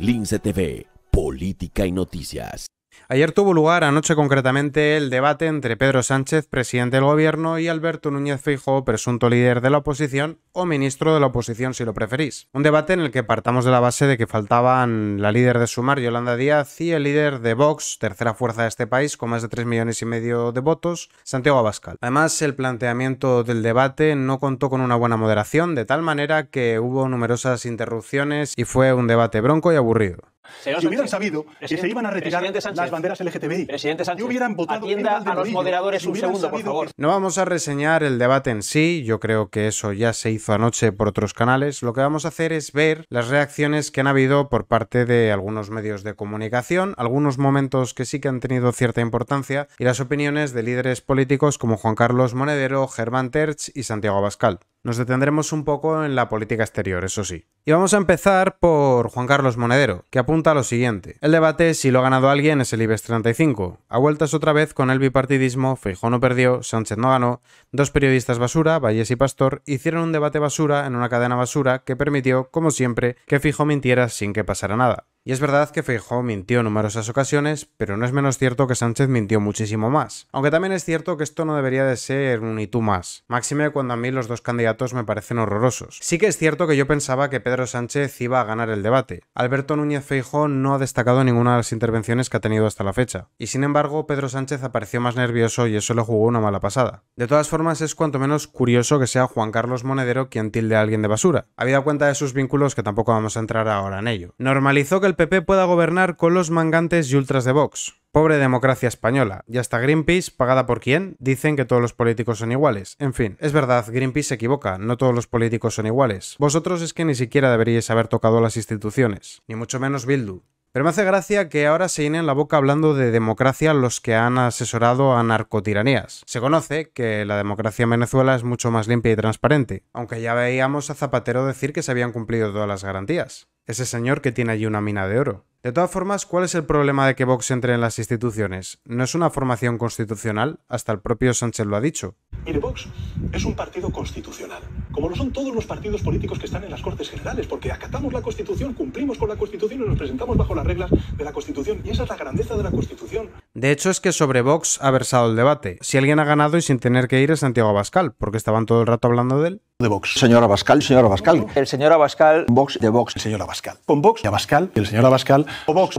Lince TV, política y noticias. Ayer tuvo lugar, anoche concretamente, el debate entre Pedro Sánchez, presidente del gobierno, y Alberto Núñez Feijóo, presunto líder de la oposición o ministro de la oposición si lo preferís. Un debate en el que partamos de la base de que faltaban la líder de Sumar, Yolanda Díaz, y el líder de Vox, tercera fuerza de este país, con más de 3,5 millones de votos, Santiago Abascal. Además, el planteamiento del debate no contó con una buena moderación, de tal manera que hubo numerosas interrupciones y fue un debate bronco y aburrido. Si hubieran sabido que se iban a retirar las banderas LGTBI, Presidente Sánchez, hubieran votado atienda a los moderadores un segundo, por favor. No vamos a reseñar el debate en sí, yo creo que eso ya se hizo anoche por otros canales. Lo que vamos a hacer es ver las reacciones que han habido por parte de algunos medios de comunicación, algunos momentos que sí que han tenido cierta importancia, y las opiniones de líderes políticos como Juan Carlos Monedero, Germán Terch y Santiago Abascal. Nos detendremos un poco en la política exterior, eso sí. Y vamos a empezar por Juan Carlos Monedero, que apunta a lo siguiente. El debate, si lo ha ganado alguien, es el IBEX 35. A vueltas otra vez con el bipartidismo, Feijóo no perdió, Sánchez no ganó, dos periodistas basura, Vallés y Pastor, hicieron un debate basura en una cadena basura que permitió, como siempre, que Feijóo mintiera sin que pasara nada. Y es verdad que Feijóo mintió en numerosas ocasiones, pero no es menos cierto que Sánchez mintió muchísimo más. Aunque también es cierto que esto no debería de ser un y tú más. Máxime cuando a mí los dos candidatos me parecen horrorosos. Sí que es cierto que yo pensaba que Pedro Sánchez iba a ganar el debate. Alberto Núñez Feijóo no ha destacado ninguna de las intervenciones que ha tenido hasta la fecha. Y sin embargo, Pedro Sánchez apareció más nervioso y eso le jugó una mala pasada. De todas formas, es cuanto menos curioso que sea Juan Carlos Monedero quien tilde a alguien de basura. Habida cuenta de sus vínculos, que tampoco vamos a entrar ahora en ello. Normalizó que el PP pueda gobernar con los mangantes y ultras de Vox. Pobre democracia española. Y hasta Greenpeace, ¿pagada por quién? Dicen que todos los políticos son iguales. En fin, es verdad, Greenpeace se equivoca, no todos los políticos son iguales. Vosotros es que ni siquiera deberíais haber tocado las instituciones, ni mucho menos Bildu. Pero me hace gracia que ahora se llenen la boca hablando de democracia los que han asesorado a narcotiranías. Se conoce que la democracia en Venezuela es mucho más limpia y transparente, aunque ya veíamos a Zapatero decir que se habían cumplido todas las garantías. Ese señor que tiene allí una mina de oro. De todas formas, ¿cuál es el problema de que Vox entre en las instituciones? ¿No es una formación constitucional? Hasta el propio Sánchez lo ha dicho. Mire, Vox es un partido constitucional, como lo son todos los partidos políticos que están en las Cortes Generales, porque acatamos la Constitución, cumplimos con la Constitución y nos presentamos bajo las reglas de la Constitución, y esa es la grandeza de la Constitución. De hecho, es que sobre Vox ha versado el debate. Si alguien ha ganado y sin tener que ir es Santiago Abascal, porque estaban todo el rato hablando de él. De Vox. Señor Abascal, señor Abascal. El señor Abascal. Vox de Vox. El señor Abascal. Con Vox y Abascal, el señor Abascal. O Vox.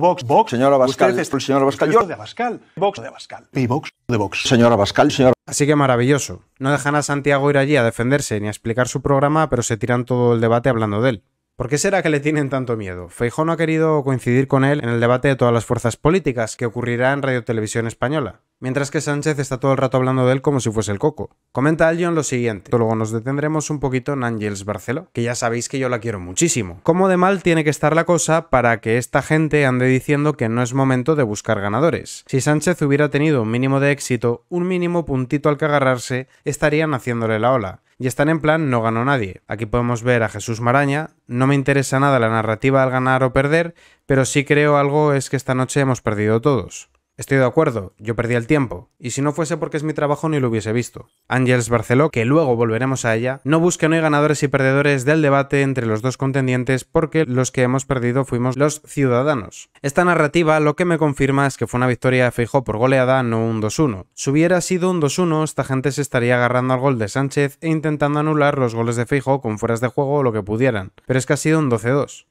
Señor Abascal. Usted es el señor Abascal. Yo de Abascal. Vox de Abascal. Y Vox de Vox. Señor Abascal, señor. Así que maravilloso. No dejan a Santiago ir allí a defenderse ni a explicar su programa, pero se tiran todo el debate hablando de él. ¿Por qué será que le tienen tanto miedo? Feijóo no ha querido coincidir con él en el debate de todas las fuerzas políticas que ocurrirá en Radio Televisión Española, mientras que Sánchez está todo el rato hablando de él como si fuese el coco. Comenta Aljon lo siguiente, luego nos detendremos un poquito en Ángels Barceló, que ya sabéis que yo la quiero muchísimo. ¿Cómo de mal tiene que estar la cosa para que esta gente ande diciendo que no es momento de buscar ganadores? Si Sánchez hubiera tenido un mínimo de éxito, un mínimo puntito al que agarrarse, estarían haciéndole la ola. Y están en plan no ganó nadie. Aquí podemos ver a Jesús Maraña. No me interesa nada la narrativa al ganar o perder, pero sí creo algo es que esta noche hemos perdido todos. Estoy de acuerdo, yo perdí el tiempo, y si no fuese porque es mi trabajo ni lo hubiese visto. Ángels Barceló, que luego volveremos a ella, no busca no hay ganadores y perdedores del debate entre los dos contendientes porque los que hemos perdido fuimos los ciudadanos. Esta narrativa lo que me confirma es que fue una victoria de Feijóo por goleada, no un 2-1. Si hubiera sido un 2-1, esta gente se estaría agarrando al gol de Sánchez e intentando anular los goles de Feijóo con fueras de juego o lo que pudieran, pero es que ha sido un 12-2.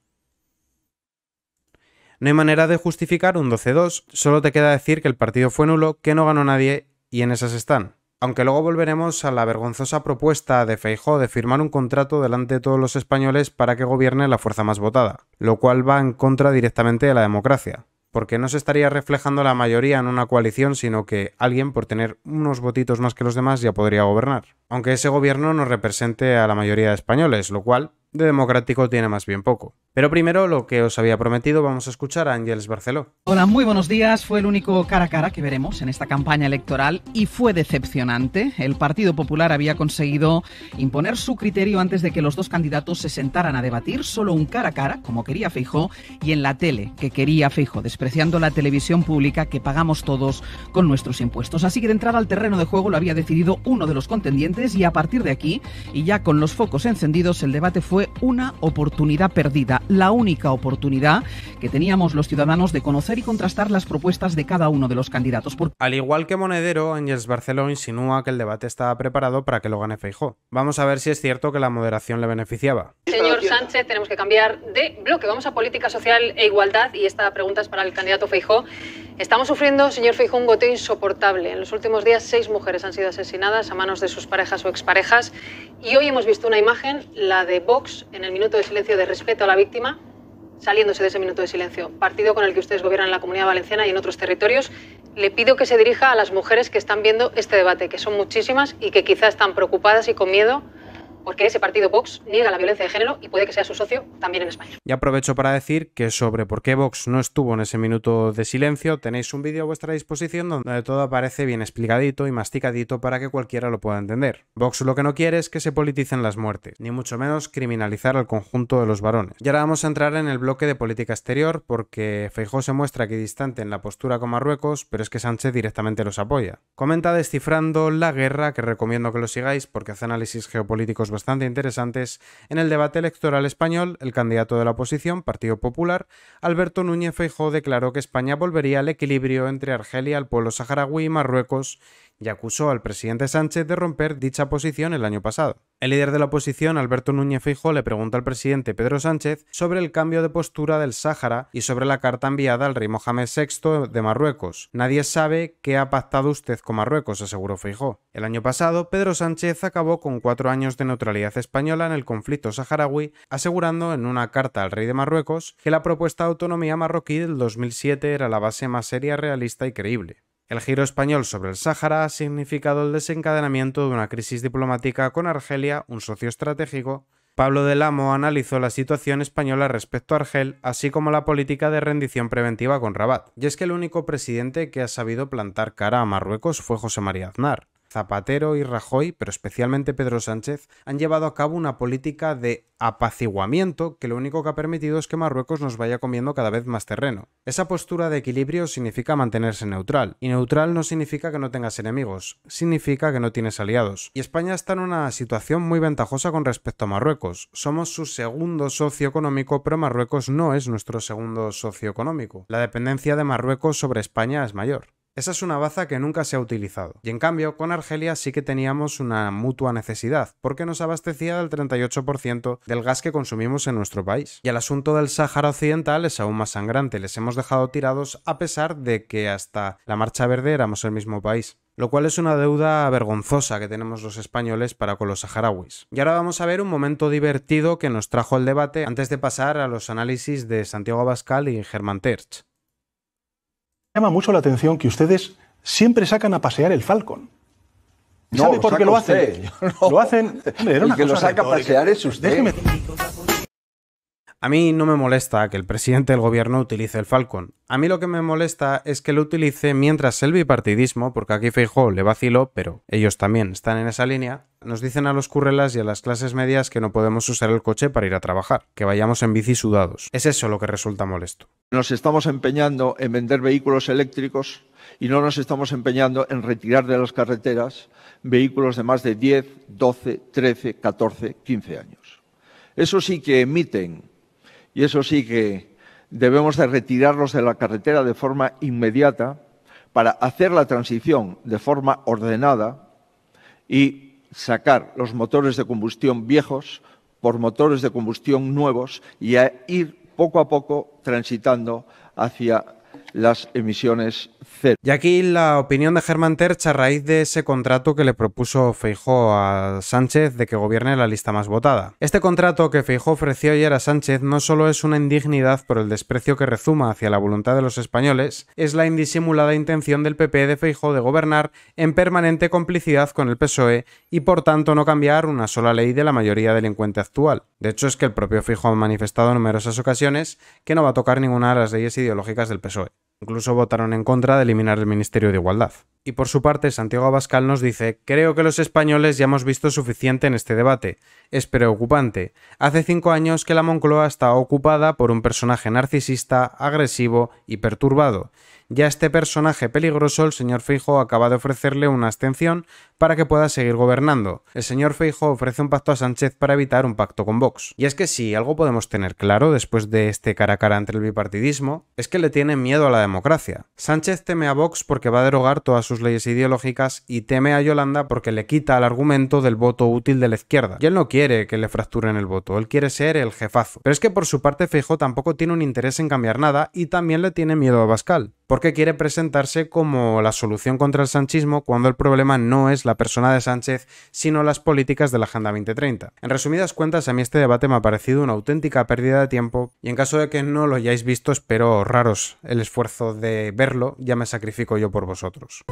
No hay manera de justificar un 12-2, solo te queda decir que el partido fue nulo, que no ganó nadie, y en esas están. Aunque luego volveremos a la vergonzosa propuesta de Feijóo de firmar un contrato delante de todos los españoles para que gobierne la fuerza más votada, lo cual va en contra directamente de la democracia. Porque no se estaría reflejando la mayoría en una coalición, sino que alguien, por tener unos votitos más que los demás, ya podría gobernar. Aunque ese gobierno no represente a la mayoría de españoles, lo cual de democrático tiene más bien poco. Pero primero, lo que os había prometido, vamos a escuchar a Ángels Barceló. Hola, muy buenos días. Fue el único cara a cara que veremos en esta campaña electoral y fue decepcionante. El Partido Popular había conseguido imponer su criterio antes de que los dos candidatos se sentaran a debatir, solo un cara a cara, como quería Feijóo, y en la tele, que quería Feijóo, despreciando la televisión pública que pagamos todos con nuestros impuestos. Así que de entrada al terreno de juego lo había decidido uno de los contendientes y a partir de aquí, y ya con los focos encendidos, el debate fue fue una oportunidad perdida, la única oportunidad que teníamos los ciudadanos de conocer y contrastar las propuestas de cada uno de los candidatos. Al igual que Monedero, Ángels Barceló insinúa que el debate estaba preparado para que lo gane Feijóo. Vamos a ver si es cierto que la moderación le beneficiaba. Señor Sánchez, tenemos que cambiar de bloque. Vamos a política social e igualdad y esta pregunta es para el candidato Feijóo. Estamos sufriendo, señor Feijóo, un goteo insoportable. En los últimos días 6 mujeres han sido asesinadas a manos de sus parejas o exparejas y hoy hemos visto una imagen, la de Vox, en el minuto de silencio de respeto a la víctima, saliéndose de ese minuto de silencio. Partido con el que ustedes gobiernan en la Comunidad Valenciana y en otros territorios. Le pido que se dirija a las mujeres que están viendo este debate, que son muchísimas y que quizás están preocupadas y con miedo porque ese partido Vox niega la violencia de género y puede que sea su socio también en España. Y aprovecho para decir que sobre por qué Vox no estuvo en ese minuto de silencio tenéis un vídeo a vuestra disposición donde todo aparece bien explicadito y masticadito para que cualquiera lo pueda entender. Vox lo que no quiere es que se politicen las muertes, ni mucho menos criminalizar al conjunto de los varones. Y ahora vamos a entrar en el bloque de política exterior porque Feijóo se muestra equidistante en la postura con Marruecos, pero es que Sánchez directamente los apoya. Comenta Descifrando la Guerra, que recomiendo que lo sigáis porque hace análisis geopolíticos bastante interesantes. En el debate electoral español, el candidato de la oposición, Partido Popular, Alberto Núñez Feijóo, declaró que España volvería al equilibrio entre Argelia, el pueblo saharaui y Marruecos y acusó al presidente Sánchez de romper dicha posición el año pasado. El líder de la oposición, Alberto Núñez Feijóo, le pregunta al presidente Pedro Sánchez sobre el cambio de postura del Sáhara y sobre la carta enviada al rey Mohamed VI de Marruecos. Nadie sabe qué ha pactado usted con Marruecos, aseguró Feijóo. El año pasado, Pedro Sánchez acabó con 4 años de neutralidad española en el conflicto saharaui, asegurando en una carta al rey de Marruecos que la propuesta de autonomía marroquí del 2007 era la base más seria, realista y creíble. El giro español sobre el Sáhara ha significado el desencadenamiento de una crisis diplomática con Argelia, un socio estratégico. Pablo del Amo analizó la situación española respecto a Argel, así como la política de rendición preventiva con Rabat. Y es que el único presidente que ha sabido plantar cara a Marruecos fue José María Aznar. Zapatero y Rajoy, pero especialmente Pedro Sánchez, han llevado a cabo una política de apaciguamiento que lo único que ha permitido es que Marruecos nos vaya comiendo cada vez más terreno. Esa postura de equilibrio significa mantenerse neutral, y neutral no significa que no tengas enemigos, significa que no tienes aliados. Y España está en una situación muy ventajosa con respecto a Marruecos. Somos su segundo socio económico, pero Marruecos no es nuestro segundo socio económico. La dependencia de Marruecos sobre España es mayor. Esa es una baza que nunca se ha utilizado. Y en cambio, con Argelia sí que teníamos una mutua necesidad, porque nos abastecía del 38% del gas que consumimos en nuestro país. Y el asunto del Sáhara Occidental es aún más sangrante. Les hemos dejado tirados a pesar de que hasta la Marcha Verde éramos el mismo país. Lo cual es una deuda vergonzosa que tenemos los españoles para con los saharauis. Y ahora vamos a ver un momento divertido que nos trajo el debate antes de pasar a los análisis de Santiago Abascal y Germán Tertsch. Llama mucho la atención que ustedes siempre sacan a pasear el Falcon. ¿Sabe por qué lo hacen? No. Lo hacen... Hombre, era El una que lo cosa saca a retórica. pasear es usted. Déjeme... A mí no me molesta que el presidente del gobierno utilice el Falcon. A mí lo que me molesta es que lo utilice mientras el bipartidismo, porque aquí Feijóo le vaciló, pero ellos también están en esa línea, nos dicen a los currelas y a las clases medias que no podemos usar el coche para ir a trabajar, que vayamos en bici sudados. Es eso lo que resulta molesto. Nos estamos empeñando en vender vehículos eléctricos y no nos estamos empeñando en retirar de las carreteras vehículos de más de 10, 12, 13, 14, 15 años. Eso sí que emiten y eso sí que debemos de retirarlos de la carretera de forma inmediata para hacer la transición de forma ordenada y sacar los motores de combustión viejos por motores de combustión nuevos y a ir poco a poco transitando hacia las emisiones cero. Y aquí la opinión de Germán Tertsch a raíz de ese contrato que le propuso Feijóo a Sánchez de que gobierne la lista más votada. Este contrato que Feijóo ofreció ayer a Sánchez no solo es una indignidad por el desprecio que rezuma hacia la voluntad de los españoles, es la indisimulada intención del PP de Feijóo de gobernar en permanente complicidad con el PSOE y por tanto no cambiar una sola ley de la mayoría delincuente actual. De hecho es que el propio Feijóo ha manifestado en numerosas ocasiones que no va a tocar ninguna de las leyes ideológicas del PSOE. Incluso votaron en contra de eliminar el Ministerio de Igualdad. Y por su parte, Santiago Abascal nos dice: creo que los españoles ya hemos visto suficiente en este debate. Es preocupante. Hace 5 años que la Moncloa está ocupada por un personaje narcisista, agresivo y perturbado. Ya este personaje peligroso, el señor Feijóo acaba de ofrecerle una abstención para que pueda seguir gobernando. El señor Feijóo ofrece un pacto a Sánchez para evitar un pacto con Vox. Y es que si algo podemos tener claro después de este cara a cara entre el bipartidismo, es que le tienen miedo a la democracia. Sánchez teme a Vox porque va a derogar todas sus leyes ideológicas y teme a Yolanda porque le quita el argumento del voto útil de la izquierda. Y él no quiere que le fracturen el voto, él quiere ser el jefazo. Pero es que por su parte Feijóo tampoco tiene un interés en cambiar nada y también le tiene miedo a Abascal, porque quiere presentarse como la solución contra el sanchismo cuando el problema no es la persona de Sánchez, sino las políticas de la Agenda 2030. En resumidas cuentas, a mí este debate me ha parecido una auténtica pérdida de tiempo y en caso de que no lo hayáis visto, espero ahorraros el esfuerzo de verlo, ya me sacrifico yo por vosotros.